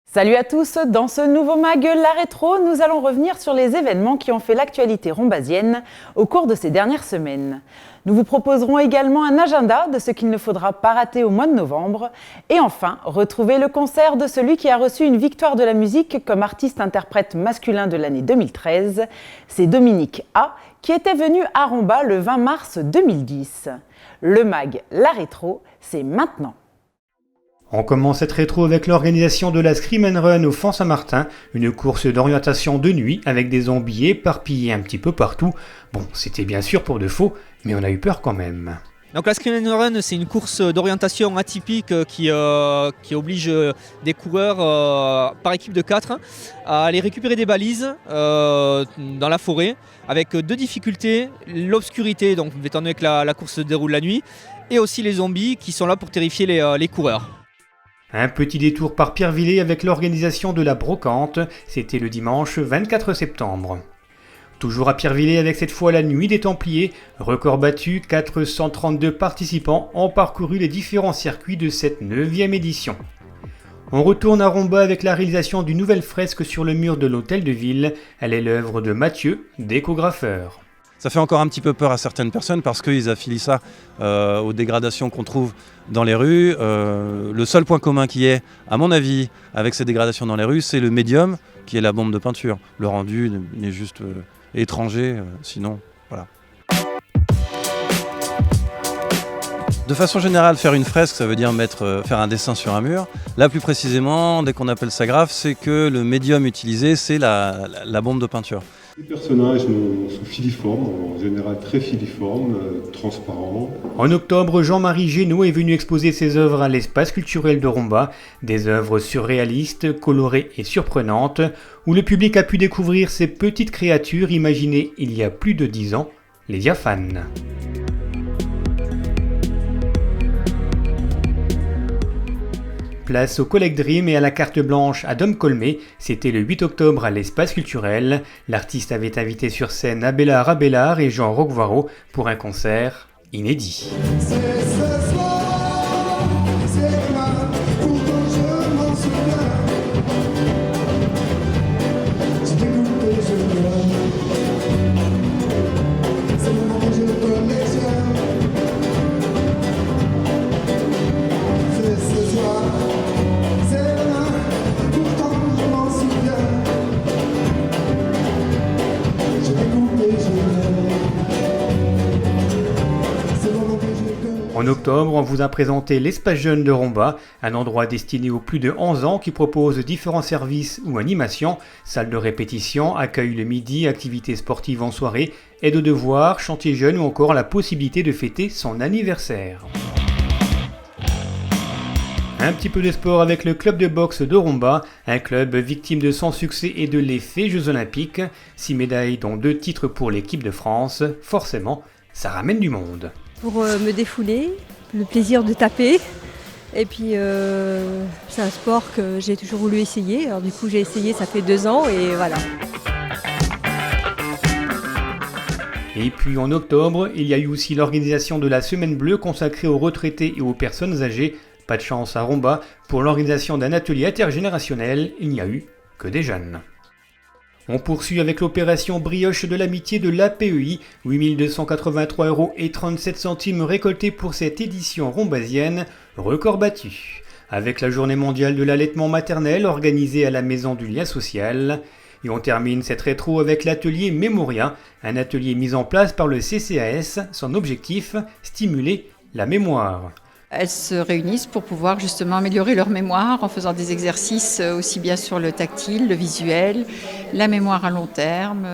Salut à tous, dans ce nouveau mag La Rétro, nous allons revenir sur les événements qui ont fait l'actualité rombasienne au cours de ces dernières semaines. Nous vous proposerons également un agenda de ce qu'il ne faudra pas rater au mois de novembre. Et enfin, retrouver le concert de celui qui a reçu une victoire de la musique comme artiste-interprète masculin de l'année 2013. C'est Dominique A, qui était venu à Romba le 20 mars 2010. Le mag La Rétro, c'est maintenant. On commence cette rétro avec l'organisation de la Scream and Run au Font Saint-Martin, une course d'orientation de nuit avec des zombies éparpillés un petit peu partout. Bon, c'était bien sûr pour de faux, mais on a eu peur quand même. Donc la Scream and Run, c'est une course d'orientation atypique qui oblige des coureurs par équipe de 4 à aller récupérer des balises dans la forêt avec deux difficultés, l'obscurité, donc étant donné que la course se déroule la nuit, et aussi les zombies qui sont là pour terrifier les coureurs. Un petit détour par Pierrevillers avec l'organisation de la brocante, c'était le dimanche 24 septembre. Toujours à Pierrevillers avec cette fois la nuit des Templiers, record battu, 432 participants ont parcouru les différents circuits de cette 9e édition. On retourne à Romba avec la réalisation d'une nouvelle fresque sur le mur de l'hôtel de ville, elle est l'œuvre de Mathieu, décographeur. Ça fait encore un petit peu peur à certaines personnes parce qu'ils affilient ça aux dégradations qu'on trouve dans les rues. Le seul point commun qui est, à mon avis, avec ces dégradations dans les rues, c'est le médium qui est la bombe de peinture. Le rendu est juste étranger, sinon, voilà. De façon générale, faire une fresque, ça veut dire faire un dessin sur un mur. Là, plus précisément, dès qu'on appelle ça graphe, c'est que le médium utilisé, c'est la bombe de peinture. Les personnages sont filiformes, en général très filiformes, transparents. En octobre, Jean-Marie Génaud est venu exposer ses œuvres à l'espace culturel de Romba, des œuvres surréalistes, colorées et surprenantes, où le public a pu découvrir ces petites créatures imaginées il y a plus de 10 ans, les diaphanes. Place au Collect Dream et à la carte blanche à Dom Colmé, c'était le 8 octobre à l'espace culturel. L'artiste avait invité sur scène Abélard Abélard et Jean Roquevoiro pour un concert inédit. En octobre, on vous a présenté l'Espace Jeune de Romba, un endroit destiné aux plus de 11 ans qui propose différents services ou animations, salle de répétition, accueil le midi, activités sportives en soirée, aide aux devoirs, chantier jeune ou encore la possibilité de fêter son anniversaire. Un petit peu de sport avec le club de boxe de Romba, un club victime de son succès et de l'effet Jeux Olympiques. 6 médailles dont 2 titres pour l'équipe de France, forcément, ça ramène du monde. Pour me défouler, le plaisir de taper. Et puis c'est un sport que j'ai toujours voulu essayer. Alors du coup j'ai essayé, ça fait 2 ans et voilà. Et puis en octobre, il y a eu aussi l'organisation de la Semaine Bleue consacrée aux retraités et aux personnes âgées. Pas de chance à Romba, pour l'organisation d'un atelier intergénérationnel, il n'y a eu que des jeunes. On poursuit avec l'opération Brioche de l'amitié de l'APEI, 8 283 € et 37 centimes récoltés pour cette édition rombasienne, record battu. Avec la journée mondiale de l'allaitement maternel organisée à la Maison du Lien Social. Et on termine cette rétro avec l'atelier Mémoria, un atelier mis en place par le CCAS, son objectif, stimuler la mémoire. Elles se réunissent pour pouvoir justement améliorer leur mémoire en faisant des exercices aussi bien sur le tactile, le visuel, la mémoire à long terme,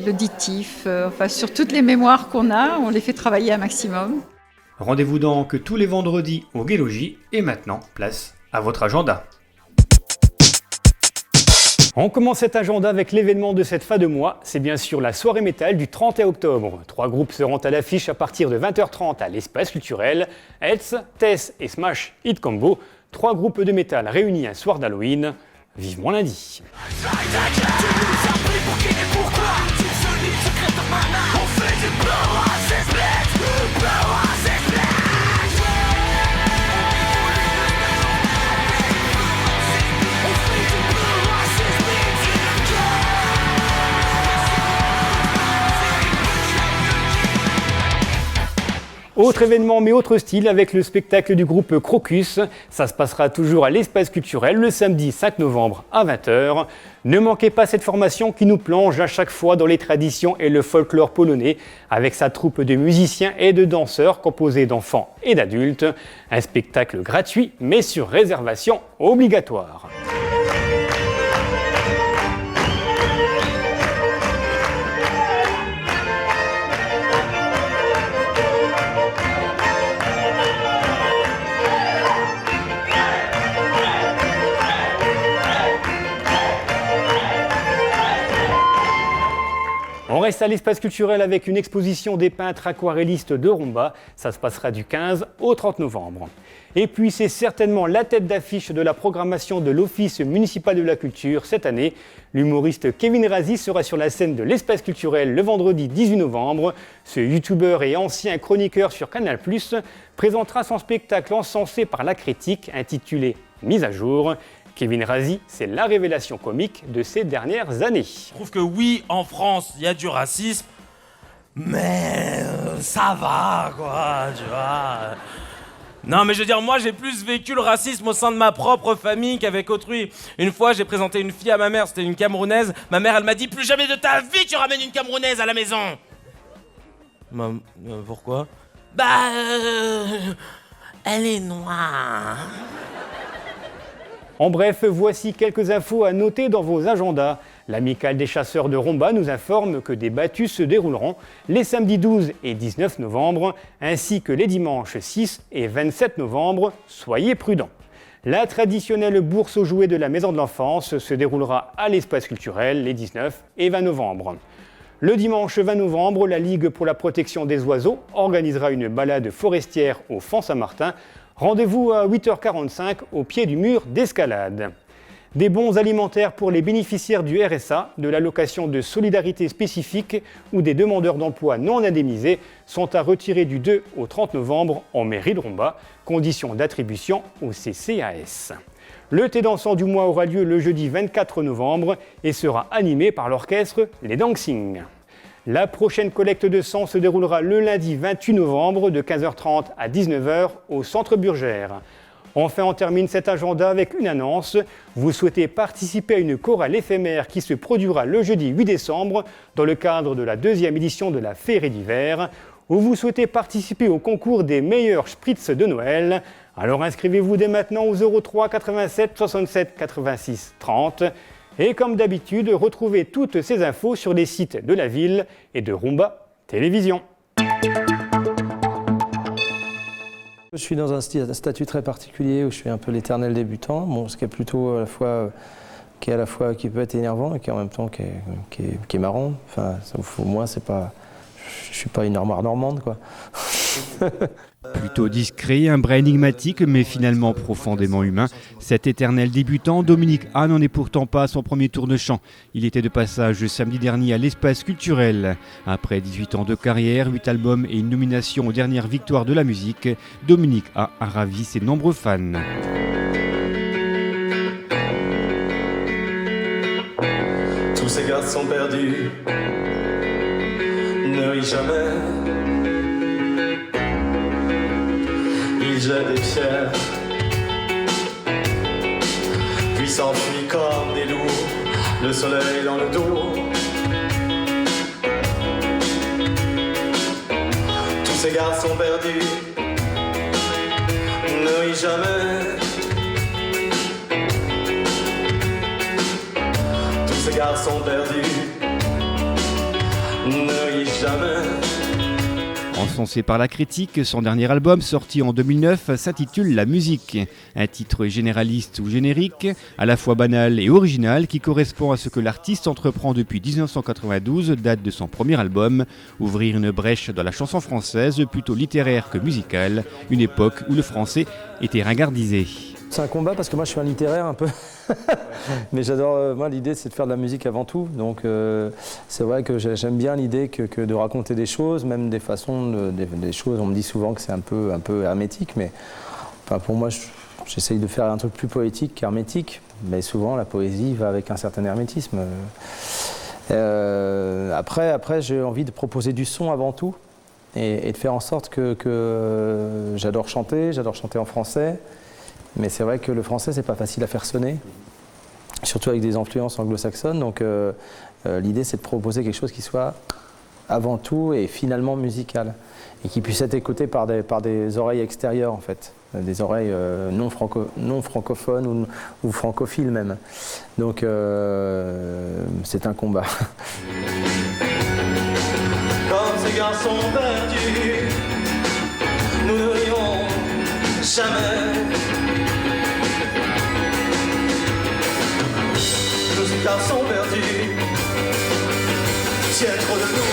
l'auditif, enfin sur toutes les mémoires qu'on a, on les fait travailler un maximum. Rendez-vous donc tous les vendredis au Gai Logis et maintenant, place à votre agenda. On commence cet agenda avec l'événement de cette fin de mois, c'est bien sûr la soirée métal du 31 octobre. 3 groupes seront à l'affiche à partir de 20h30 à l'espace culturel. Hetz, Tess et Smash Hit Combo, 3 groupes de métal réunis un soir d'Halloween. vivement lundi. Autre événement mais autre style avec le spectacle du groupe Crocus. Ça se passera toujours à l'espace culturel le samedi 5 novembre à 20h. Ne manquez pas cette formation qui nous plonge à chaque fois dans les traditions et le folklore polonais avec sa troupe de musiciens et de danseurs composée d'enfants et d'adultes. Un spectacle gratuit mais sur réservation obligatoire. On reste à l'espace culturel avec une exposition des peintres aquarellistes de Rumba. Ça se passera du 15 au 30 novembre. Et puis c'est certainement la tête d'affiche de la programmation de l'Office municipal de la culture cette année. L'humoriste Kevin Razi sera sur la scène de l'espace culturel le vendredi 18 novembre. Ce youtubeur et ancien chroniqueur sur Canal+, présentera son spectacle encensé par la critique intitulé « Mise à jour ». Kevin Razi, c'est la révélation comique de ces dernières années. Je trouve que oui, en France, il y a du racisme, mais ça va, quoi, tu vois. Non, mais je veux dire, moi, j'ai plus vécu le racisme au sein de ma propre famille qu'avec autrui. Une fois, j'ai présenté une fille à ma mère, c'était une Camerounaise. Ma mère, elle m'a dit, plus jamais de ta vie, tu ramènes une Camerounaise à la maison. Pourquoi ? Elle est noire. En bref, voici quelques infos à noter dans vos agendas. L'Amicale des chasseurs de Rumba nous informe que des battues se dérouleront les samedis 12 et 19 novembre, ainsi que les dimanches 6 et 27 novembre. Soyez prudents. La traditionnelle bourse aux jouets de la Maison de l'Enfance se déroulera à l'espace culturel les 19 et 20 novembre. Le dimanche 20 novembre, la Ligue pour la protection des oiseaux organisera une balade forestière au Font Saint-Martin. Rendez-vous à 8h45 au pied du mur d'escalade. Des bons alimentaires pour les bénéficiaires du RSA, de l'allocation de solidarité spécifique ou des demandeurs d'emploi non indemnisés sont à retirer du 2 au 30 novembre en mairie de Rumba, condition d'attribution au CCAS. Le thé dansant du mois aura lieu le jeudi 24 novembre et sera animé par l'orchestre Les Dancing. La prochaine collecte de sang se déroulera le lundi 28 novembre de 15h30 à 19h au Centre Burgère. Enfin, on termine cet agenda avec une annonce. Vous souhaitez participer à une chorale éphémère qui se produira le jeudi 8 décembre dans le cadre de la 2e édition de la Féerie d'hiver, ou vous souhaitez participer au concours des meilleurs spritz de Noël. Alors inscrivez-vous dès maintenant au 03 87 67 86 30. Et comme d'habitude, retrouvez toutes ces infos sur les sites de la ville et de Rumba Télévision. Je suis dans un statut très particulier où je suis un peu l'éternel débutant, ce qui est plutôt à la fois qui peut être énervant et qui en même temps qui est marrant. Enfin, pour moi, je suis pas une armoire normande, quoi. Plutôt discret, un brin énigmatique, mais finalement profondément humain, cet éternel débutant, Dominique A n'en est pourtant pas à son premier tour de chant. Il était de passage samedi dernier à l'espace culturel. Après 18 ans de carrière, 8 albums et une nomination aux dernières victoires de la musique, Dominique A a ravi ses nombreux fans. Tous ces garçons perdus ne rient jamais. Ils jettent des pierres, puis s'enfuient comme des loups, le soleil dans le dos. Tous ces garçons perdus ne rient jamais. Tous ces garçons perdus ne rient jamais. Encensé par la critique, son dernier album, sorti en 2009, s'intitule La musique. Un titre généraliste ou générique, à la fois banal et original, qui correspond à ce que l'artiste entreprend depuis 1992, date de son premier album, ouvrir une brèche dans la chanson française, plutôt littéraire que musicale, une époque où le français était ringardisé. C'est un combat parce que moi je suis un littéraire un peu, mais j'adore, moi l'idée c'est de faire de la musique avant tout, donc c'est vrai que j'aime bien l'idée que de raconter des choses, même des façons, des choses, on me dit souvent que c'est un peu hermétique, mais enfin, pour moi j'essaye de faire un truc plus poétique qu'hermétique, mais souvent la poésie va avec un certain hermétisme. Après j'ai envie de proposer du son avant tout, et de faire en sorte que j'adore chanter en français. Mais c'est vrai que le français, c'est pas facile à faire sonner, surtout avec des influences anglo-saxonnes. Donc l'idée, c'est de proposer quelque chose qui soit avant tout et finalement musical, et qui puisse être écouté par des oreilles extérieures, en fait, des oreilles non francophones ou francophiles même. Donc c'est un combat. Comme ces garçons perdus, nous n'aurions jamais. Tous ces garçons perdus tiennent trop de nous.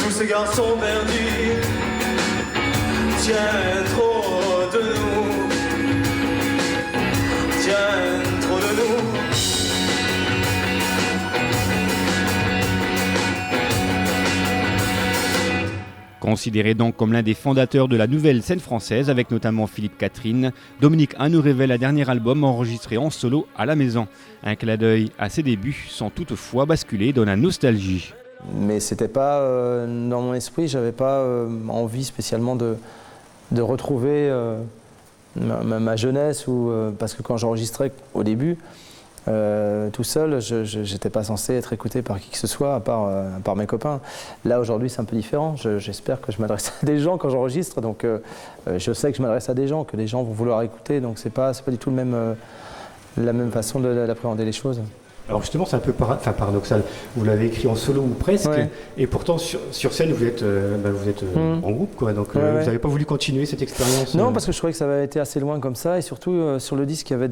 Tous ces garçons perdus tiennent trop de nous. Tiennent trop de nous. Considéré donc comme l'un des fondateurs de la nouvelle scène française, avec notamment Philippe Catherine, Dominique A nous révèle un dernier album enregistré en solo à la maison. Un clin d'œil à ses débuts sans toutefois basculer dans la nostalgie. Mais c'était pas dans mon esprit, j'avais pas envie spécialement de retrouver ma jeunesse, parce que quand j'enregistrais au début, tout seul, je n'étais pas censé être écouté par qui que ce soit, à part mes copains. Là, aujourd'hui, c'est un peu différent. J'espère que je m'adresse à des gens quand j'enregistre. Donc, je sais que je m'adresse à des gens, que les gens vont vouloir écouter. Donc, c'est pas du tout la même façon d'appréhender les choses. Alors justement, c'est un peu paradoxal. Vous l'avez écrit en solo ou presque, ouais. Et pourtant sur scène, vous êtes en groupe, quoi. Donc vous n'avez pas voulu continuer cette expérience? Non, parce que je trouvais que ça avait été assez loin comme ça, et surtout sur le disque, il y avait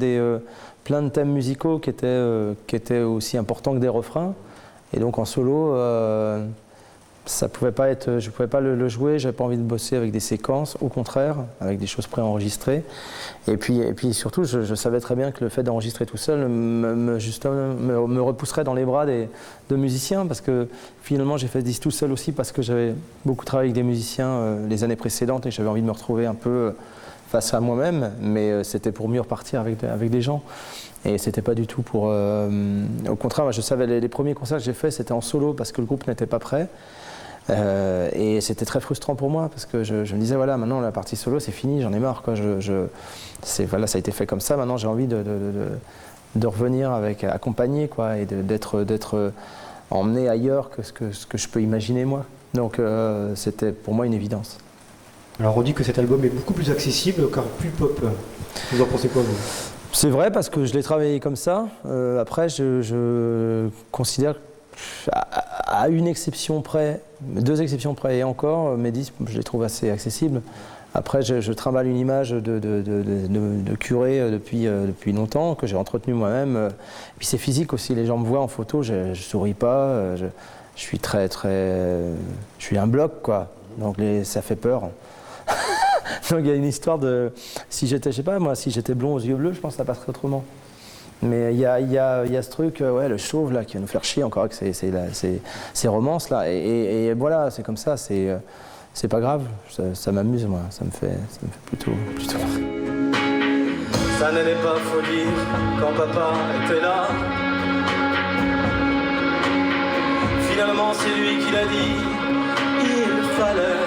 plein de thèmes musicaux qui étaient aussi importants que des refrains. Et donc en solo, ça pouvait pas être, je ne pouvais pas le jouer, j'avais pas envie de bosser avec des séquences, au contraire, avec des choses préenregistrées. Et puis surtout, je savais très bien que le fait d'enregistrer tout seul me repousserait dans les bras de musiciens, parce que finalement j'ai fait ce disque tout seul aussi parce que j'avais beaucoup travaillé avec des musiciens les années précédentes et j'avais envie de me retrouver un peu face à moi-même, mais c'était pour mieux repartir avec des gens. Et c'était pas du tout pour... au contraire, moi, je savais, les premiers concerts que j'ai faits, c'était en solo parce que le groupe n'était pas prêt. Et c'était très frustrant pour moi parce que je me disais, voilà, maintenant la partie solo c'est fini, j'en ai marre, quoi. Voilà, ça a été fait comme ça, maintenant j'ai envie de revenir accompagné, quoi, et d'être emmené ailleurs que ce que je peux imaginer moi. Donc c'était pour moi une évidence. Alors on dit que cet album est beaucoup plus accessible car plus pop. Vous en pensez quoi, vous? C'est vrai parce que je l'ai travaillé comme ça. Après, je considère à une exception près, 2 exceptions près et encore, mes disques, je les trouve assez accessibles. Après, je trimballe une image de curé depuis longtemps, que j'ai entretenue moi-même. Et puis c'est physique aussi, les gens me voient en photo, je souris pas, je suis je suis un bloc, quoi. Donc ça fait peur. Donc il y a une histoire de, si j'étais blond aux yeux bleus, je pense que ça passerait autrement. Mais il y a ce truc, ouais, le chauve là, qui va nous faire chier encore avec ces romances là. Et voilà, c'est comme ça, c'est pas grave, ça m'amuse, moi, ça me fait plutôt rire. Ça n'allait pas, faut dire, quand papa était là. Finalement, c'est lui qui l'a dit, il fallait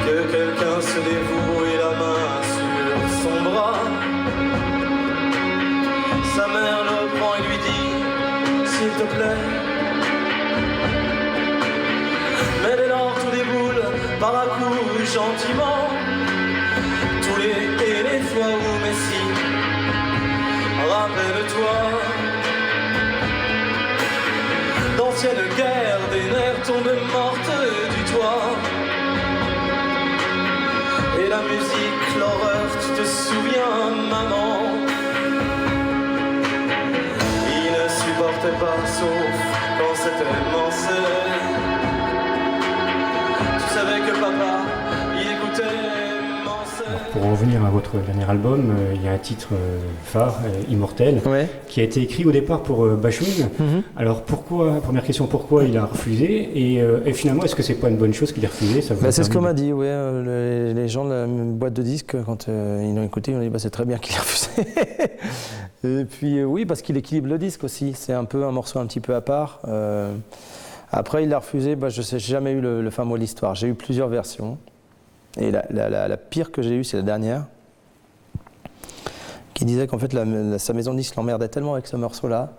que quelqu'un se dévoue et la main sur son bras. Sa mère le prend et lui dit, s'il te plaît. Mais dès lors tout déboule par un coup gentiment. Tous les fois où Messi, rappelle-toi d'anciennes guerres, des nerfs tombés mortes du toit. Et la musique, l'horreur, tu te souviens, maman. Il ne supportait pas, sauf quand c'était mancé. Tu savais que papa, il écoutait mon seul. Alors, pour en revenir à votre dernier album, il y a un titre phare, Immortel, qui a été écrit au départ pour Bashung. Alors pourquoi, première question, pourquoi il a refusé et finalement, est-ce que c'est pas une bonne chose qu'il ait refusé? C'est ce qu'on m'a dit, oui. Les gens de la boîte de disques, quand ils l'ont écouté, ils m'ont dit c'est très bien qu'il ait refusé. Et puis oui, parce qu'il équilibre le disque aussi. C'est un morceau un petit peu à part. Après, il l'a refusé. Je sais, j'ai jamais eu le fin mot de l'histoire. J'ai eu plusieurs versions. Et la pire que j'ai eue, c'est la dernière, qui disait qu'en fait sa maison de disques l'emmerdait tellement avec ce morceau-là.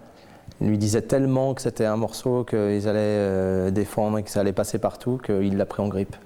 Il lui disait tellement que c'était un morceau qu'ils allaient défendre et que ça allait passer partout, qu'il l'a pris en grippe.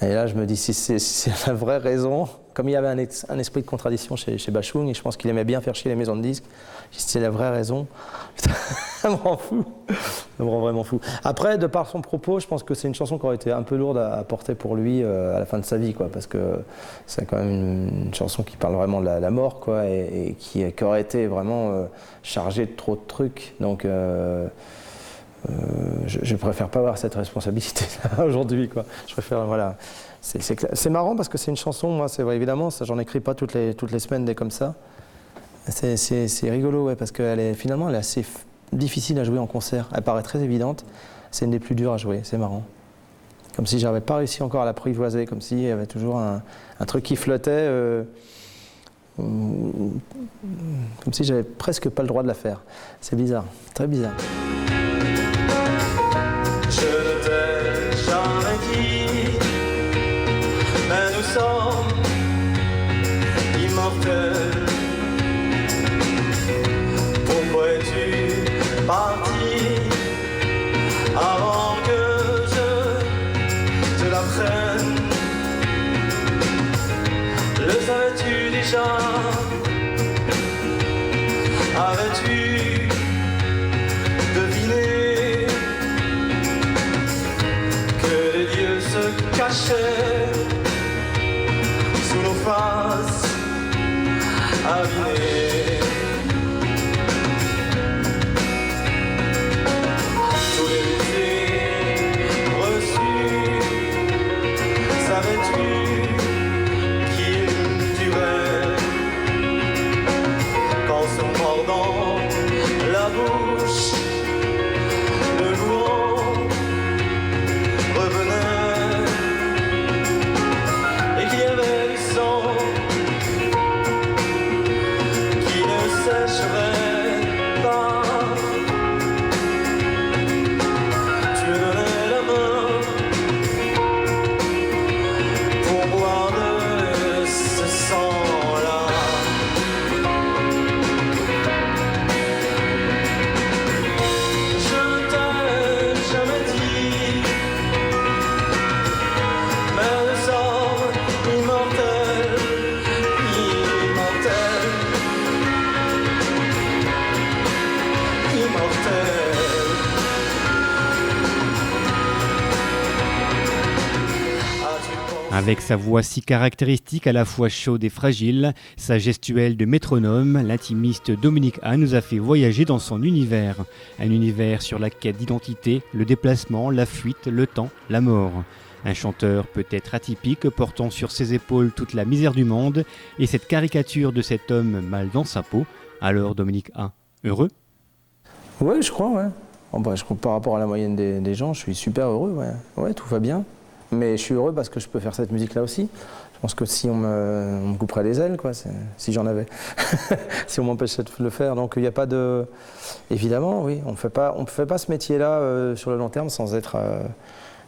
Et là, je me dis, si c'est la vraie raison, comme il y avait un esprit de contradiction chez Bashung, et je pense qu'il aimait bien faire chier les maisons de disques, si c'est la vraie raison, ça me rend fou. Ça me rend vraiment fou. Après, de par son propos, je pense que c'est une chanson qui aurait été un peu lourde à porter pour lui à la fin de sa vie, quoi, parce que c'est quand même une chanson qui parle vraiment de la mort, quoi, et qui aurait été vraiment chargée de trop de trucs. Donc, je préfère pas avoir cette responsabilité-là aujourd'hui, quoi. Je préfère, voilà. C'est marrant parce que c'est une chanson, moi, c'est vrai, évidemment, j'en écris pas toutes les semaines des comme ça. C'est rigolo, ouais, parce finalement, elle est assez difficile à jouer en concert. Elle paraît très évidente, c'est une des plus dures à jouer, c'est marrant. Comme si j'avais pas réussi encore à l'apprivoiser, comme s'il y avait toujours un truc qui flottait, comme si j'avais presque pas le droit de la faire. C'est bizarre, très bizarre. Je ne t'ai jamais dit, mais nous sommes immortels. Pourquoi es-tu parti avant que je te l'apprenne? Le savais-tu déjà? Avais-tu deviné que les dieux se cachaient sous nos faces abîmées? Tous les baisers reçus, savais-tu qu'ils duraient? Qu'en se mordant la bouche, le goût revenait et qu'il y avait du sang qui ne sécherait pas. Tu me donnais la main pour boire de ce sang-là. Je ne t'ai jamais dit, mais nous sommes immortels, immortels, immortels. Avec sa voix si caractéristique, à la fois chaude et fragile, sa gestuelle de métronome, l'intimiste Dominique A nous a fait voyager dans son univers. Un univers sur la quête d'identité, le déplacement, la fuite, le temps, la mort. Un chanteur peut-être atypique, portant sur ses épaules toute la misère du monde, et cette caricature de cet homme mal dans sa peau. Alors Dominique A, heureux? Oui, je crois, ouais. Par rapport à la moyenne des gens, je suis super heureux, ouais. Ouais, tout va bien. Mais je suis heureux parce que je peux faire cette musique-là aussi. Je pense que si on me couperait les ailes, quoi, si j'en avais, si on m'empêchait de le faire. Donc il n'y a pas de... Évidemment, oui, on ne fait pas ce métier-là sur le long terme sans être...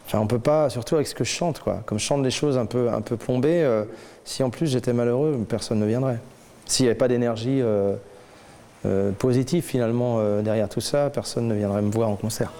Enfin, on ne peut pas, surtout avec ce que je chante, quoi. Comme je chante des choses un peu plombées, si en plus j'étais malheureux, personne ne viendrait. S'il n'y avait pas d'énergie positive, finalement, derrière tout ça, personne ne viendrait me voir en concert.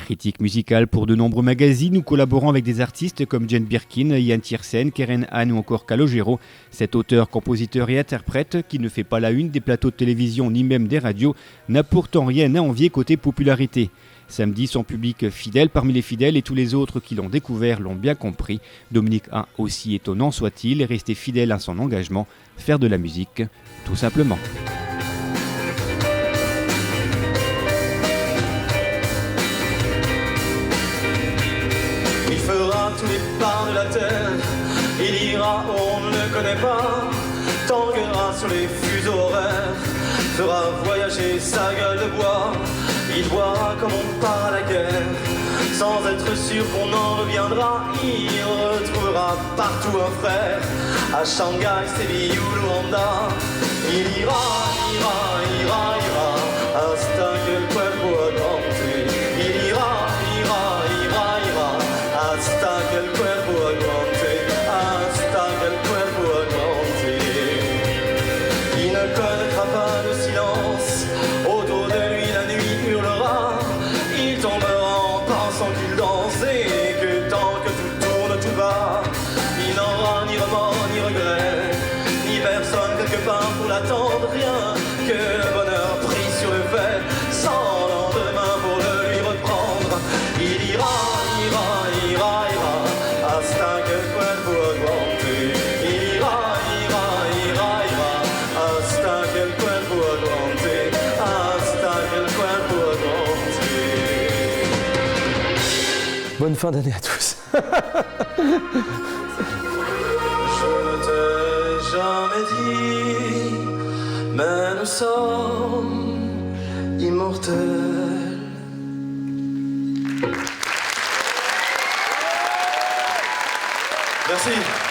Critique musicale pour de nombreux magazines ou collaborant avec des artistes comme Jane Birkin, Yann Tiersen, Keren Han ou encore Calogero, cet auteur, compositeur et interprète, qui ne fait pas la une des plateaux de télévision ni même des radios, n'a pourtant rien à envier côté popularité. Samedi, son public fidèle parmi les fidèles et tous les autres qui l'ont découvert l'ont bien compris. Dominique A, aussi étonnant soit-il, est resté fidèle à son engagement, faire de la musique, tout simplement. Il fera tous les pas de la terre, il ira où on ne le connaît pas, tanguera sur les fuseaux horaires, fera voyager sa gueule de bois. Il voira comme on part à la guerre, sans être sûr qu'on en reviendra. Il retrouvera partout un frère, à Shanghai, Séville ou Luanda. Il ira hasta que el cuerpo aguante. Il ira hasta que el cuerpo aguante, hasta que el cuerpo aguante. Il ne connaîtra pas le silence, autour de lui la nuit hurlera. Il tombera en pensant qu'il danse et que tant que tout tourne tout va, il n'aura ni remords ni regrets, ni personne quelque part pour l'attendre. Rien que le bonheur pris sur le fait, sans lendemain pour le lui reprendre. Il ira hasta que el cuerpo aguante. Il ira hasta que el cuerpo aguante, hasta que el cuerpo aguante. Bonne fin d'année à tous. Je ne t'ai jamais dit, mais nous sommes immortels. Merci.